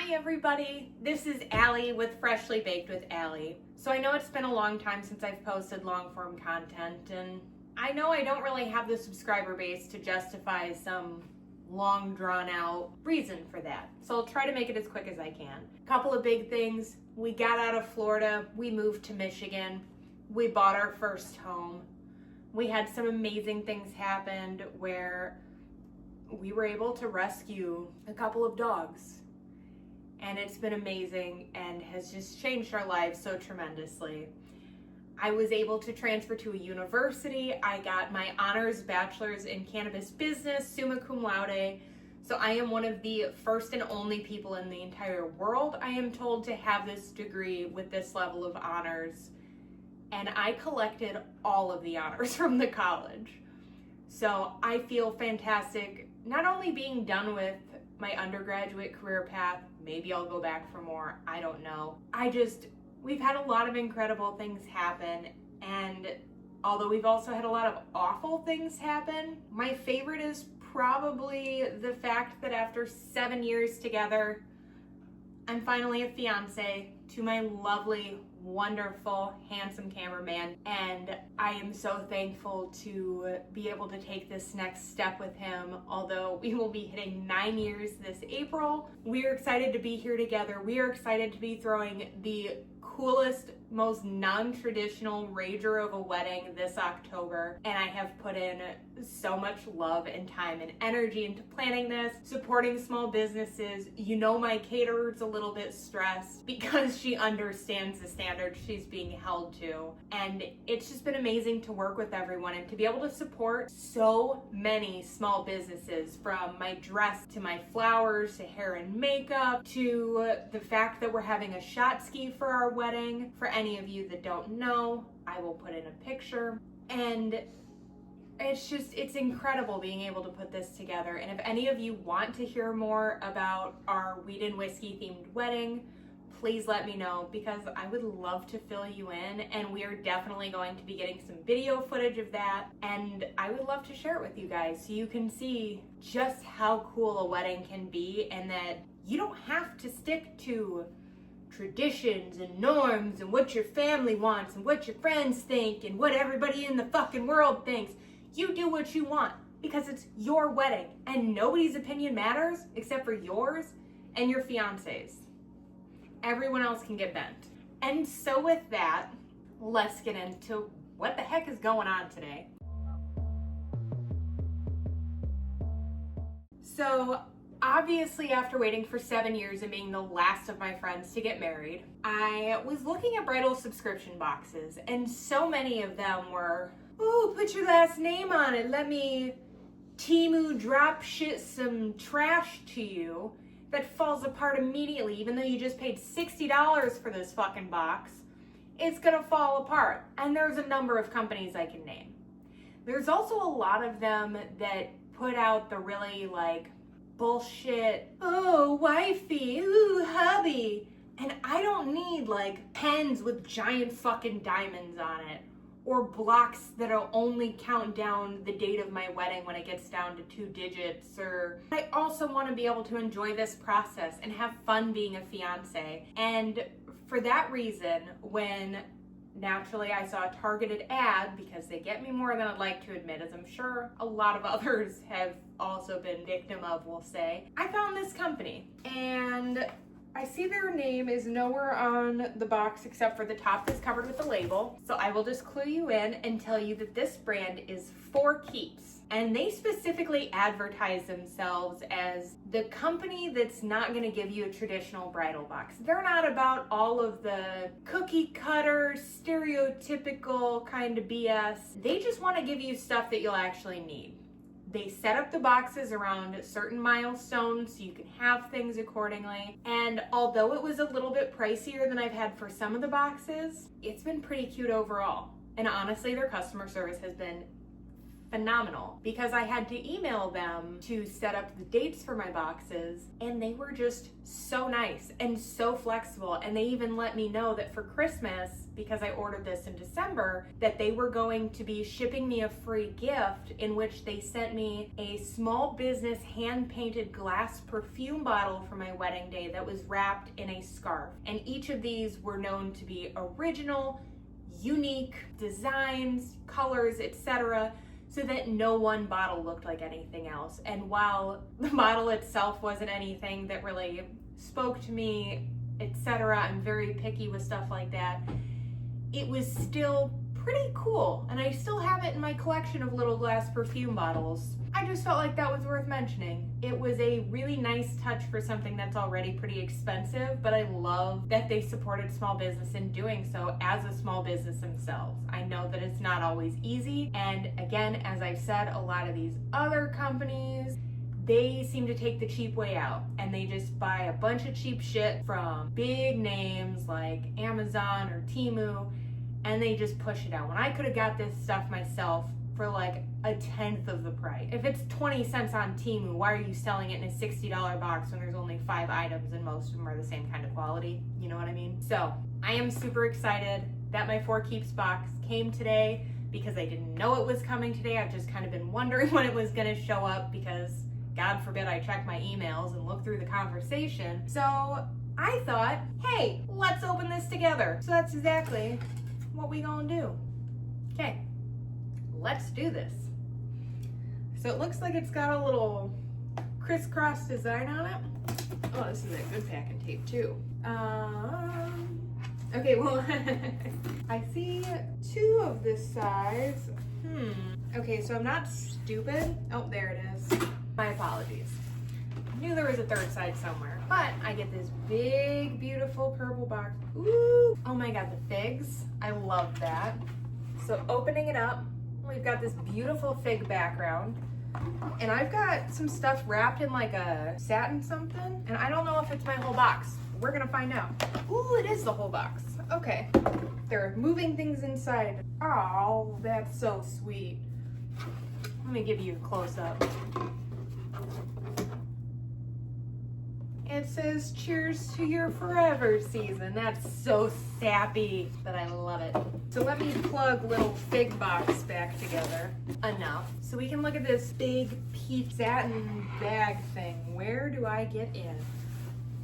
Hi everybody, this is Allie with Freshly Baked with Allie. So I know it's been a long time since I've posted long form content, and I know I don't really have the subscriber base to justify some long drawn out reason for that. So I'll try to make it as quick as I can. Couple of big things. We got out of Florida, we moved to Michigan, we bought our first home. We had some amazing things happen where we were able to rescue a couple of dogs. And it's been amazing and has just changed our lives so tremendously. I was able to transfer to a university. I got my honors bachelor's in cannabis business, summa cum laude. So I am one of the first and only people in the entire world, I am told, to have this degree with this level of honors. And I collected all of the honors from the college. So I feel fantastic, not only being done with my undergraduate career path, maybe I'll go back for more, I don't know. We've had a lot of incredible things happen, and although we've also had a lot of awful things happen, my favorite is probably the fact that after 7 years together, I'm finally a fiance to my lovely, wonderful, handsome cameraman, and I am so thankful to be able to take this next step with him. Although we will be hitting 9 years this April, we are excited to be here together. We are excited to be throwing the coolest, most non-traditional rager of a wedding this October, and I have put in so much love and time and energy into planning this, supporting small businesses. You know, my caterer's a little bit stressed because she understands the standards she's being held to, and it's just been amazing to work with everyone and to be able to support so many small businesses, from my dress to my flowers to hair and makeup to the fact that we're having a shot ski for our wedding. For any of you that don't know, I will put in a picture, and it's incredible being able to put this together. And if any of you want to hear more about our weed and whiskey themed wedding, please let me know, because I would love to fill you in, and we are definitely going to be getting some video footage of that, and I would love to share it with you guys so you can see just how cool a wedding can be, and that you don't have to stick to traditions and norms and what your family wants and what your friends think and what everybody in the fucking world thinks. You do what you want, because it's your wedding and nobody's opinion matters except for yours and your fiance's. Everyone else can get bent. And so with that, let's get into what the heck is going on today. So obviously, after waiting for 7 years and being the last of my friends to get married, I was looking at bridal subscription boxes, and so many of them were, "Ooh, put your last name on it, let me Temu drop shit some trash to you," that falls apart immediately. Even though you just paid $60 for this fucking box, it's gonna fall apart. And there's a number of companies I can name. There's also a lot of them that put out the really bullshit, "Oh, wifey, ooh, hubby," and I don't need pens with giant fucking diamonds on it, or blocks that'll only count down the date of my wedding when it gets down to 2 digits. Or I also want to be able to enjoy this process and have fun being a fiance. And for that reason, when naturally I saw a targeted ad, because they get me more than I'd like to admit, as I'm sure a lot of others have also been victim of, we'll say, I found this company, and I see their name is nowhere on the box except for the top that's covered with the label. So I will just clue you in and tell you that this brand is For Keeps. And they specifically advertise themselves as the company that's not going to give you a traditional bridal box. They're not about all of the cookie cutter, stereotypical kind of BS. They just want to give you stuff that you'll actually need. They set up the boxes around certain milestones so you can have things accordingly. And although it was a little bit pricier than I've had for some of the boxes, it's been pretty cute overall. And honestly, their customer service has been phenomenal because I had to email them to set up the dates for my boxes, and they were just so nice and so flexible. And they even let me know that for Christmas, because I ordered this in December, that they were going to be shipping me a free gift in which they sent me a small business hand-painted glass perfume bottle for my wedding day that was wrapped in a scarf. And each of these were known to be original, unique designs, colors, etc., so that no one bottle looked like anything else. And while the bottle itself wasn't anything that really spoke to me, etc., I'm very picky with stuff like that, it was still pretty cool, and I still have it in my collection of little glass perfume bottles. I just felt like that was worth mentioning. It was a really nice touch for something that's already pretty expensive, but I love that they supported small business in doing so as a small business themselves. I know that it's not always easy, and again, as I've said, a lot of these other companies, they seem to take the cheap way out, and they just buy a bunch of cheap shit from big names like Amazon or Temu, and they just push it out. When I could have got this stuff myself for like a tenth of the price. If it's 20 cents on Temu, why are you selling it in a $60 box when there's only 5 items and most of them are the same kind of quality? You know what I mean? So I am super excited that my 4 Keeps box came today because I didn't know it was coming today. I've just kind of been wondering when it was gonna show up because God forbid I check my emails and look through the conversation. So I thought, hey, let's open this together. So that's exactly what we gonna do. Okay, let's do this. So it looks like it's got a little crisscross design on it. Oh, this is a good packing tape too. Okay, well, I see 2 of this size. Okay, so I'm not stupid. Oh, there it is. My apologies. I knew there was a 3rd side somewhere. But I get this big, beautiful purple box. Ooh! Oh my God, the figs. I love that. So opening it up, we've got this beautiful fig background. And I've got some stuff wrapped in like a satin something. And I don't know if it's my whole box. We're gonna find out. Ooh, it is the whole box. Okay. They're moving things inside. Oh, that's so sweet. Let me give you a close-up. It says, cheers to your forever season. That's so sappy, but I love it. So let me plug little fig box back together enough so we can look at this big peach satin bag thing. Where do I get in?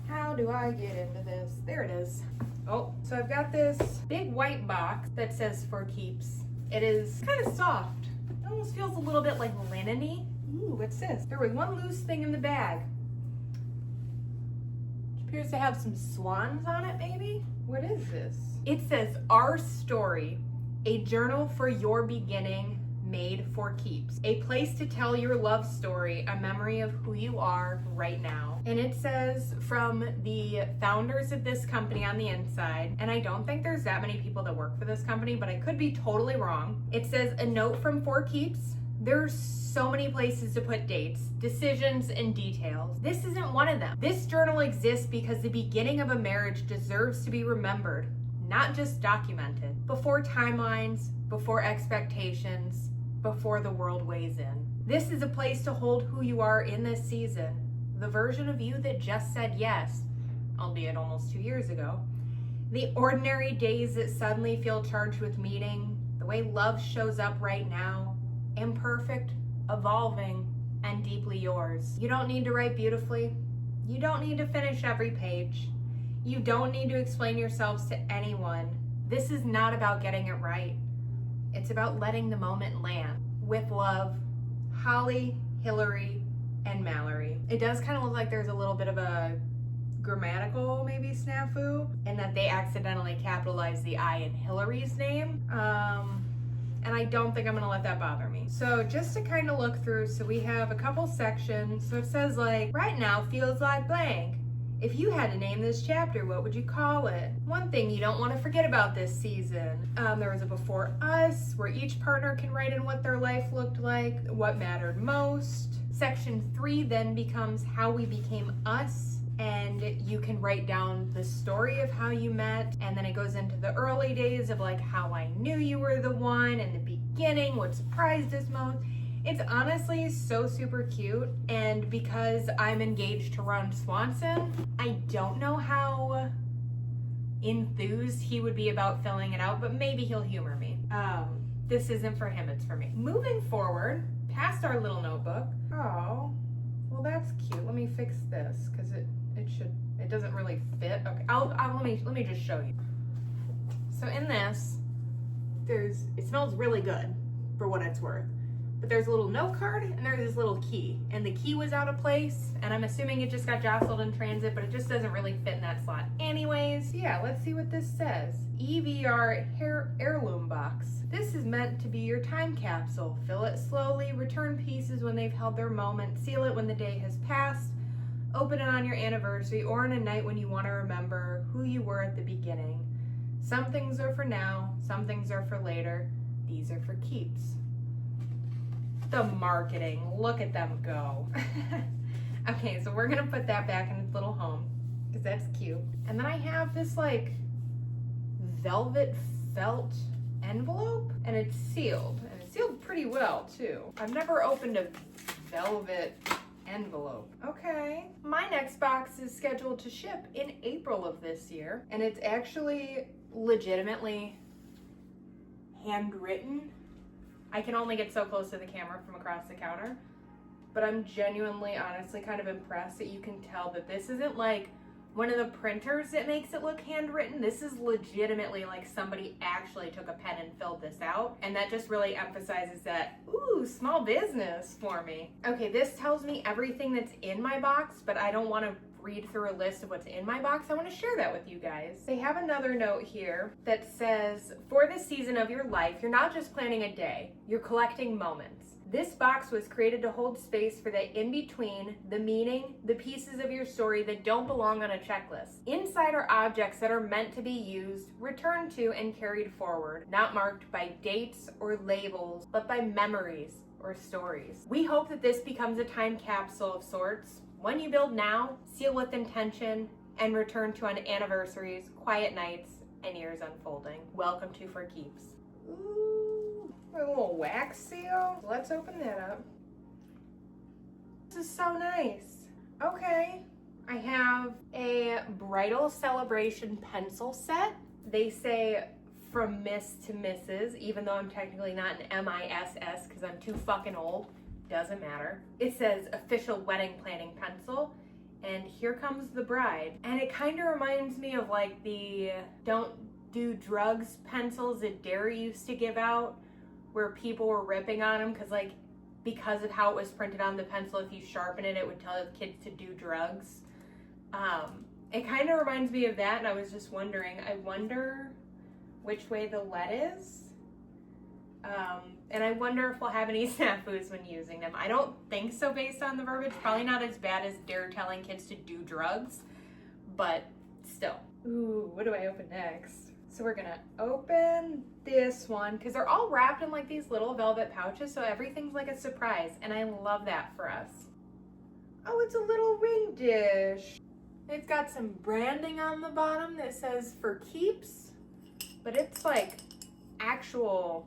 How do I get into this? There it is. Oh, so I've got this big white box that says 4 Keeps. It is kind of soft. It almost feels a little bit like linen-y. Ooh, what's this? There was one loose thing in the bag. Appears to have some swans on it, maybe? What is this? It says, Our Story, a journal for your beginning, made 4 Keeps. A place to tell your love story, a memory of who you are right now. And it says from the founders of this company on the inside, and I don't think there's that many people that work for this company, but I could be totally wrong. It says, a note from 4 Keeps. There's so many places to put dates, decisions, and details. This isn't one of them. This journal exists because the beginning of a marriage deserves to be remembered, not just documented. Before timelines, before expectations, before the world weighs in. This is a place to hold who you are in this season. The version of you that just said yes, albeit almost 2 years ago. The ordinary days that suddenly feel charged with meaning. The way love shows up right now. Imperfect, evolving, and deeply yours. You don't need to write beautifully. You don't need to finish every page. You don't need to explain yourselves to anyone. This is not about getting it right. It's about letting the moment land. With love, Holly, Hillary, and Mallory. It does kind of look like there's a little bit of a grammatical maybe snafu in that they accidentally capitalized the I in Hillary's name. And I don't think I'm gonna let that bother me. So just to kind of look through, so we have a couple sections. So it says like, right now feels like blank. If you had to name this chapter, what would you call it? One thing you don't want to forget about this season. There was a before us, where each partner can write in what their life looked like, what mattered most. Section 3 then becomes how we became us. And you can write down the story of how you met, and then it goes into the early days of like how I knew you were the one, and the beginning, what surprised us most, It's honestly so super cute, and because I'm engaged to Ron Swanson, I don't know how enthused he would be about filling it out, but maybe he'll humor me. This isn't for him, it's for me. Moving forward, past our little notebook. Oh, well that's cute. Let me fix this, because it doesn't really fit. Okay, let me just show you. So in this, it smells really good for what it's worth. But there's a little note card and there's this little key. And the key was out of place, and I'm assuming it just got jostled in transit, but it just doesn't really fit in that slot anyways. Yeah, let's see what this says. EVR heirloom box. This is meant to be your time capsule. Fill it slowly, return pieces when they've held their moment, seal it when the day has passed, open it on your anniversary or on a night when you want to remember who you were at the beginning. Some things are for now, some things are for later. These are for keeps. The marketing, look at them go. Okay, so we're gonna put that back in its little home because that's cute. And then I have this like velvet felt envelope, and it's sealed, and it's sealed pretty well too. I've never opened a velvet envelope. Okay, my next box is scheduled to ship in April of this year, and it's actually legitimately handwritten. I can only get so close to the camera from across the counter, but I'm genuinely, honestly kind of impressed that you can tell that this isn't like one of the printers that makes it look handwritten. This is legitimately like somebody actually took a pen and filled this out, and that just really emphasizes that, ooh, small business for me. Okay, this tells me everything that's in my box, but I don't want to read through a list of what's in my box. I want to share that with you guys. They have another note here that says, for this season of your life, you're not just planning a day, you're collecting moments. This box was created to hold space for the in-between, the meaning, the pieces of your story that don't belong on a checklist. Inside are objects that are meant to be used, returned to, and carried forward, not marked by dates or labels, but by memories or stories. We hope that this becomes a time capsule of sorts. When you build now, seal with intention, and return to on anniversaries, quiet nights, and years unfolding. Welcome to For Keeps. Ooh, a little wax seal. Let's open that up. This is so nice. Okay, I have a bridal celebration pencil set. They say from Miss to Mrs., even though I'm technically not an MISS because I'm too fucking old. Doesn't matter. It says official wedding planning pencil, and here comes the bride. And it kind of reminds me of like the don't do drugs pencils that Dairy used to give out, where people were ripping on them because of how it was printed on the pencil. If you sharpen it, it would tell the kids to do drugs. It kind of reminds me of that, and I was just wondering, I wonder which way the lead is. And I wonder if we'll have any snafus when using them. I don't think so based on the verbiage. Probably not as bad as Dare telling kids to do drugs, but still. Ooh, what do I open next? So we're gonna open this one, because they're all wrapped in like these little velvet pouches, so everything's like a surprise, and I love that for us. Oh, it's a little ring dish. It's got some branding on the bottom that says For Keeps, but it's like actual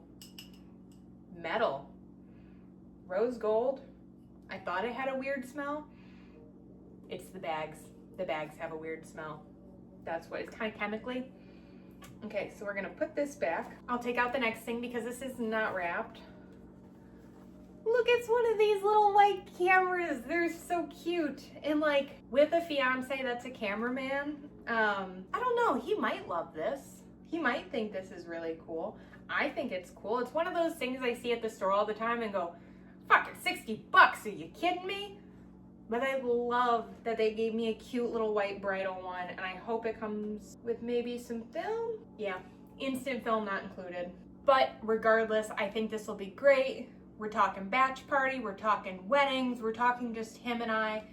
metal. Rose gold. I thought it had a weird smell. It's the bags. The bags have a weird smell. That's what it's kind of chemically. Okay, so we're gonna put this back. I'll take out the next thing because this is not wrapped. Look, it's one of these little white cameras. They're so cute. And like with a fiance that's a cameraman, I don't know, he might love this. He might think this is really cool. I think it's cool. It's one of those things I see at the store all the time and go, fucking $60, are you kidding me? But I love that they gave me a cute little white bridal one, and I hope it comes with maybe some film. Yeah, instant film not included. But regardless, I think this will be great. We're talking batch party, we're talking weddings, we're talking just him and I.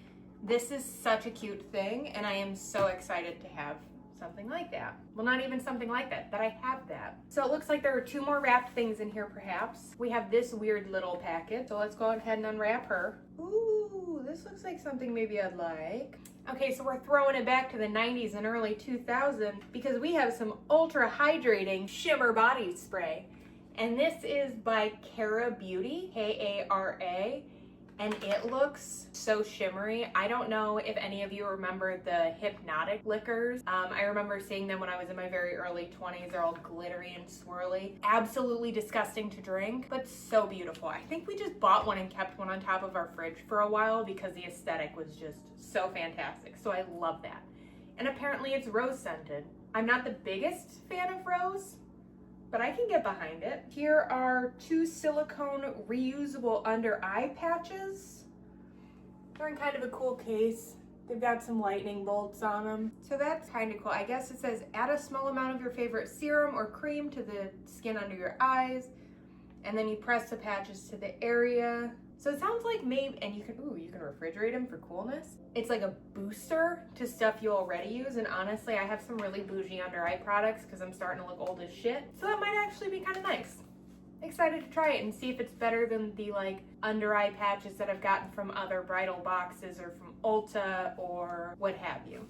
This is such a cute thing, and I am so excited to have something like that. Well, not even something like that, but I have that. So it looks like there are two more wrapped things in here perhaps. We have this weird little packet, so let's go ahead and unwrap her. Ooh, this looks like something maybe I'd like. Okay, so we're throwing it back to the 90s and early 2000s because we have some ultra hydrating shimmer body spray. And this is by Kara Beauty, Kara, and it looks so shimmery. I don't know if any of you remember the Hypnotic liquors. I remember seeing them when I was in my very early 20s. They're all glittery and swirly. Absolutely disgusting to drink, but so beautiful. I think we just bought one and kept one on top of our fridge for a while because the aesthetic was just so fantastic. So I love that. And apparently it's rose scented. I'm not the biggest fan of rose, but I can get behind it. Here are 2 silicone reusable under eye patches. They're in kind of a cool case. They've got some lightning bolts on them. So that's kind of cool. I guess it says add a small amount of your favorite serum or cream to the skin under your eyes, and then you press the patches to the area. So it sounds like maybe, and you can refrigerate them for coolness. It's like a booster to stuff you already use, and honestly, I have some really bougie under eye products because I'm starting to look old as shit. So that might actually be kind of nice. Excited to try it and see if it's better than the like under eye patches that I've gotten from other bridal boxes or from Ulta or what have you.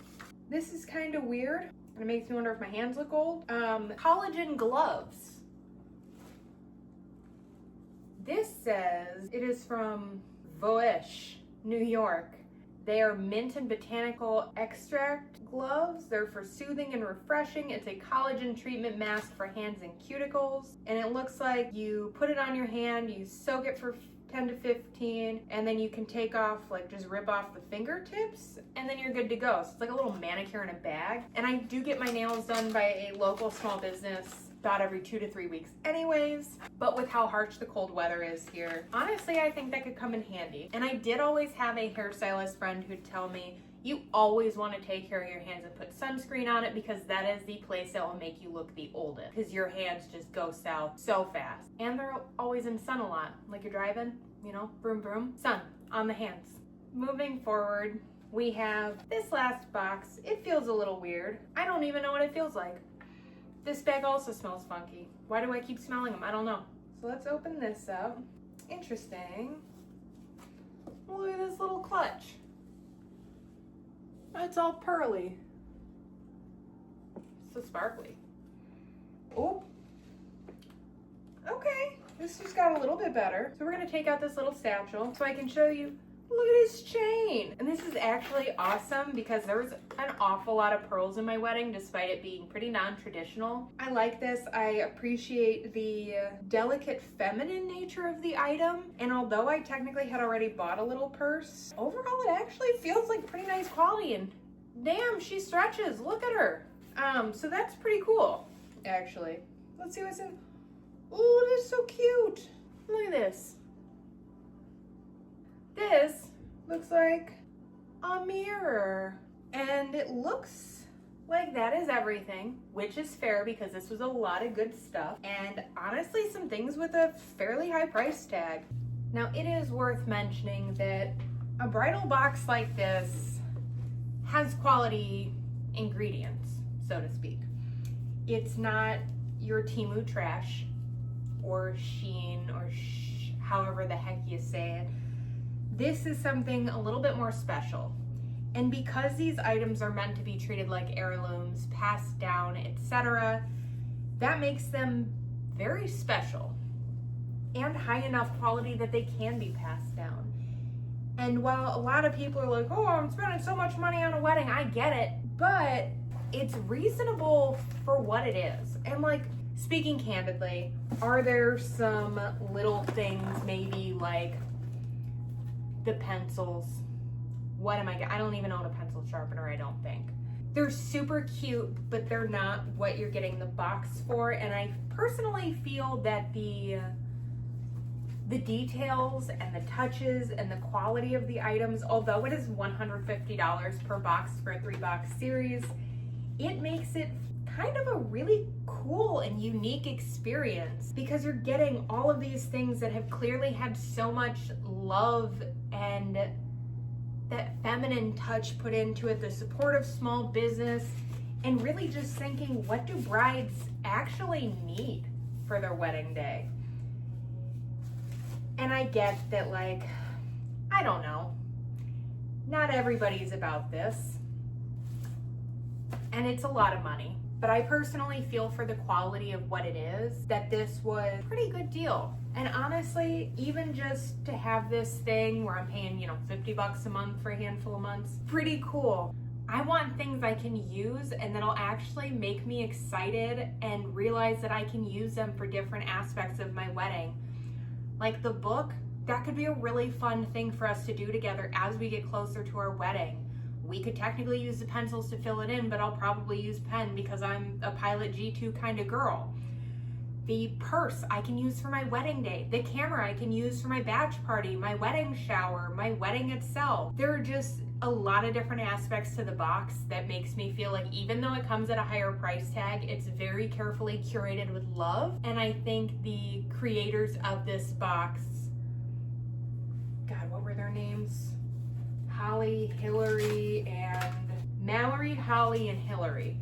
This is kind of weird, and it makes me wonder if my hands look old. Collagen gloves. This says it is from Voish, New York. They are mint and botanical extract gloves. They're for soothing and refreshing. It's a collagen treatment mask for hands and cuticles. And it looks like you put it on your hand, you soak it for 10 to 15, and then you can take off, like just rip off the fingertips, and then you're good to go. So it's like a little manicure in a bag. And I do get my nails done by a local small business about every 2 to 3 weeks anyways, but with how harsh the cold weather is here, honestly, I think that could come in handy. And I did always have a hairstylist friend who'd tell me, you always want to take care of your hands and put sunscreen on it because that is the place that will make you look the oldest, because your hands just go south so fast. And they're always in sun a lot, like you're driving, you know, vroom vroom, sun on the hands. Moving forward, we have this last box. It feels a little weird. I don't even know what it feels like. This bag also smells funky. Why do I keep smelling them? I don't know. So let's open this up. Interesting. Look at this little clutch. It's all pearly. So sparkly. Oh. Okay. This just got a little bit better. So we're gonna take out this little satchel so I can show you. Look at this chain. And this is actually awesome because there was an awful lot of pearls in my wedding despite it being pretty non-traditional. I like this. I appreciate the delicate feminine nature of the item. And although I technically had already bought a little purse, overall it actually feels like pretty nice quality, and damn, she stretches. Look at her. So that's pretty cool, actually. Let's see what's in. Oh, it is so cute. Look at this. This looks like a mirror, and it looks like that is everything, which is fair because this was a lot of good stuff, and honestly some things with a fairly high price tag. Now it is worth mentioning that a bridal box like this has quality ingredients, so to speak. It's not your Temu trash or Shein or however the heck you say it. This is something a little bit more special. And because these items are meant to be treated like heirlooms, passed down, etc., that makes them very special and high enough quality that they can be passed down. And while a lot of people are like, oh, I'm spending so much money on a wedding, I get it, but it's reasonable for what it is. And like, speaking candidly, are there some little things maybe like the pencils? What am I don't even own a pencil sharpener, I don't think. They're super cute, but they're not what you're getting the box for. And I personally feel that the details and the touches and the quality of the items, although it is $150 per box for a 3-box series, it makes it kind of a really cool and unique experience because you're getting all of these things that have clearly had so much love and that feminine touch put into it, the support of small business, and really just thinking, what do brides actually need for their wedding day? And I get that, like, I don't know, not everybody's about this, and it's a lot of money. but I personally feel for the quality of what it is that this was a pretty good deal. And honestly, even just to have this thing where I'm paying, $50 a month for a handful of months, pretty cool. I want things I can use and that'll actually make me excited and realize that I can use them for different aspects of my wedding. Like the book, that could be a really fun thing for us to do together as we get closer to our wedding. We could technically use the pencils to fill it in, but I'll probably use pen because I'm a Pilot G2 kind of girl. The purse I can use for my wedding day. The camera I can use for my batch party, my wedding shower, my wedding itself. There are just a lot of different aspects to the box that makes me feel like even though it comes at a higher price tag, it's very carefully curated with love. And I think the creators of this box, God, what were their names? Holly, Hillary, and Mallory, Holly, and Hillary.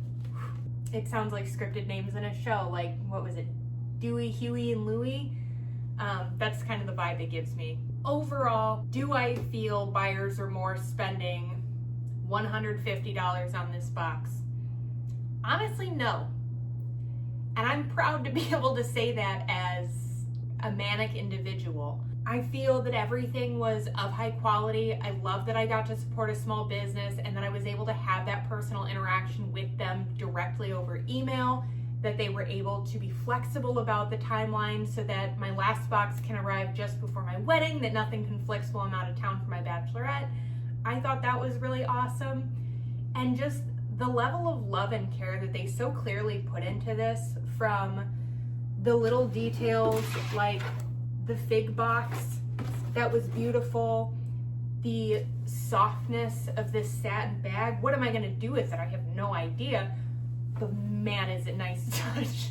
It sounds like scripted names in a show. Like, what was it? Dewey, Huey, and Louie? That's kind of the vibe it gives me. Overall, do I feel buyers are more spending $150 on this box? Honestly, no. And I'm proud to be able to say that as a manic individual. I feel that everything was of high quality. I love that I got to support a small business and that I was able to have that personal interaction with them directly over email, that they were able to be flexible about the timeline so that my last box can arrive just before my wedding, that nothing conflicts while I'm out of town for my bachelorette. I thought that was really awesome. And just the level of love and care that they so clearly put into this, from the little details like the fig box that was beautiful, the softness of this satin bag. What am I going to do with it? I have no idea. But man, is it nice to touch.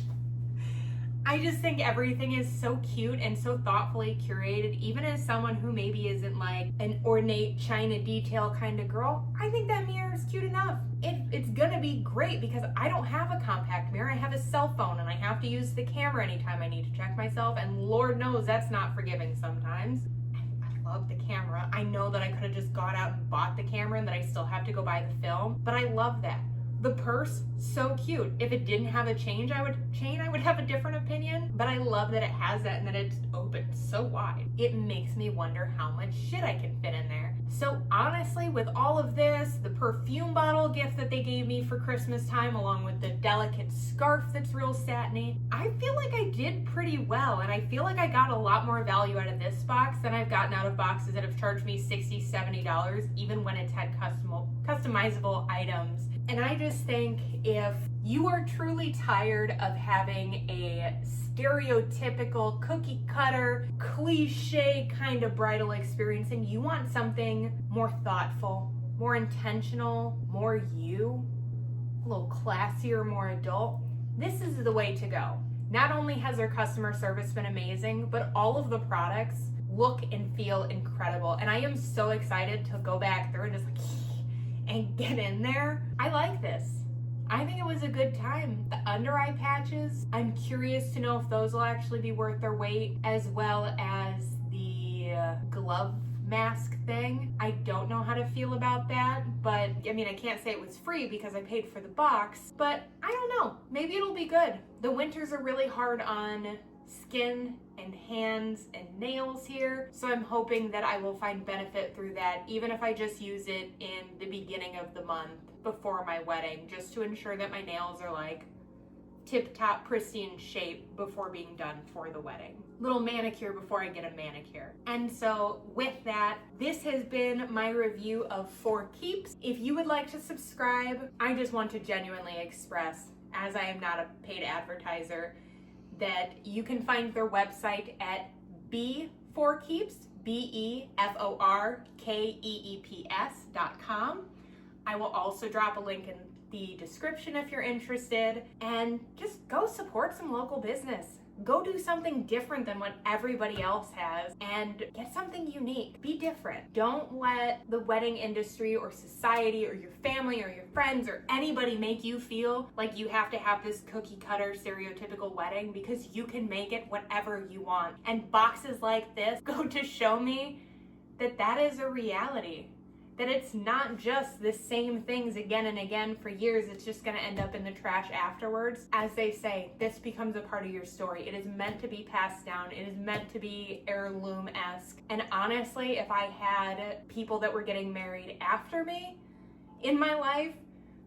I just think everything is so cute and so thoughtfully curated. Even as someone who maybe isn't like an ornate china detail kind of girl, I think that mirror is cute enough. It's gonna be great because I don't have a compact mirror. I have a cell phone and I have to use the camera anytime I need to check myself, and Lord knows that's not forgiving sometimes. I love the camera. I know that I could have just gone out and bought the camera and that I still have to go buy the film, but I love that. The purse, so cute. If it didn't have a chain, I would have a different opinion, but I love that it has that and that it's open so wide. It makes me wonder how much shit I can fit in there. So honestly, with all of this, the perfume bottle gift that they gave me for Christmas time, along with the delicate scarf that's real satiny, I feel like I did pretty well, and I feel like I got a lot more value out of this box than I've gotten out of boxes that have charged me $60, $70, even when it's had customizable items. And I just think if you are truly tired of having a stereotypical cookie cutter, cliche kind of bridal experience and you want something more thoughtful, more intentional, more you, a little classier, more adult, this is the way to go. Not only has their customer service been amazing, but all of the products look and feel incredible. And I am so excited to go back through and just and get in there. I like this. I think it was a good time. The under eye patches, I'm curious to know if those will actually be worth their weight, as well as the glove mask thing. I don't know how to feel about that, but I mean, I can't say it was free because I paid for the box, but I don't know. Maybe it'll be good. The winters are really hard on skin and hands and nails here, so I'm hoping that I will find benefit through that, even if I just use it in the beginning of the month before my wedding, just to ensure that my nails are like tip-top pristine shape before being done for the wedding. Little manicure before I get a manicure. And so with that, this has been my review of For Keeps. If you would like to subscribe, I just want to genuinely express, as I am not a paid advertiser, that you can find their website at B4Keeps, BEFORKEEPS.com. I will also drop a link in the description if you're interested, and just go support some local business. Go do something different than what everybody else has and get something unique. Be different. Don't let the wedding industry or society or your family or your friends or anybody make you feel like you have to have this cookie cutter stereotypical wedding, because you can make it whatever you want. And boxes like this go to show me that that is a reality. that it's not just the same things again and again for years. It's just going to end up in the trash afterwards. As they say, this becomes a part of your story. It is meant to be passed down. It is meant to be heirloom-esque. And honestly, if I had people that were getting married after me in my life,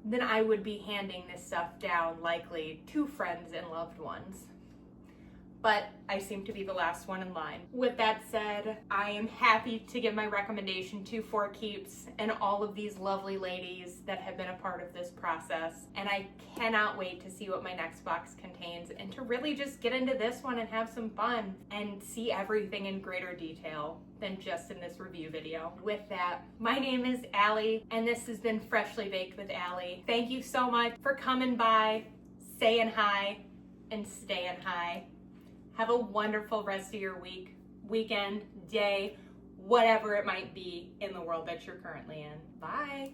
then I would be handing this stuff down likely to friends and loved ones. But I seem to be the last one in line. With that said, I am happy to give my recommendation to For Keeps and all of these lovely ladies that have been a part of this process. And I cannot wait to see what my next box contains and to really just get into this one and have some fun and see everything in greater detail than just in this review video. With that, my name is Allie, and this has been Freshly Baked with Allie. Thank you so much for coming by, saying hi, and staying high. Have a wonderful rest of your week, weekend, day, whatever it might be in the world that you're currently in. Bye.